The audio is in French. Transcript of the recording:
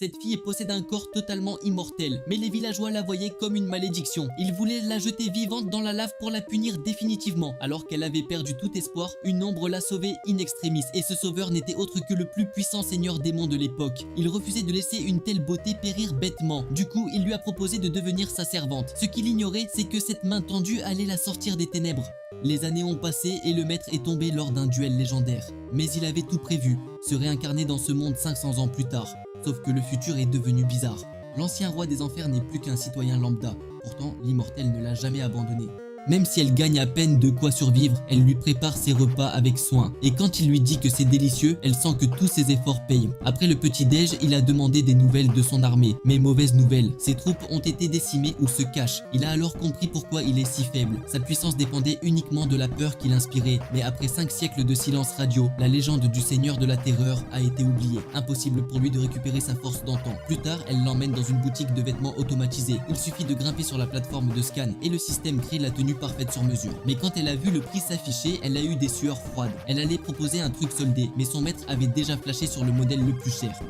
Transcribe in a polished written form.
Cette fille possède un corps totalement immortel, mais les villageois la voyaient comme une malédiction. Ils voulaient la jeter vivante dans la lave pour la punir définitivement. Alors qu'elle avait perdu tout espoir, une ombre l'a sauvée in extremis, et ce sauveur n'était autre que le plus puissant seigneur démon de l'époque. Il refusait de laisser une telle beauté périr bêtement. Du coup, il lui a proposé de devenir sa servante. Ce qu'il ignorait, c'est que cette main tendue allait la sortir des ténèbres. Les années ont passé et le maître est tombé lors d'un duel légendaire. Mais il avait tout prévu, se réincarner dans ce monde 500 ans plus tard. Sauf que le futur est devenu bizarre. L'ancien roi des enfers n'est plus qu'un citoyen lambda. Pourtant, l'immortel ne l'a jamais abandonné. Même si elle gagne à peine de quoi survivre, elle lui prépare ses repas avec soin. Et quand il lui dit que c'est délicieux, elle sent que tous ses efforts payent. Après le petit-déj, il a demandé des nouvelles de son armée. Mais mauvaise nouvelle, ses troupes ont été décimées ou se cachent. Il a alors compris pourquoi il est si faible. Sa puissance dépendait uniquement de la peur qu'il inspirait. Mais après 5 siècles de silence radio, la légende du seigneur de la terreur a été oubliée. Impossible pour lui de récupérer sa force d'antan. Plus tard, elle l'emmène dans une boutique de vêtements automatisés. Il suffit de grimper sur la plateforme de scan et le système crée la tenue parfaite sur mesure. Mais quand elle a vu le prix s'afficher, elle a eu des sueurs froides. Elle allait proposer un truc soldé, mais son maître avait déjà flashé sur le modèle le plus cher.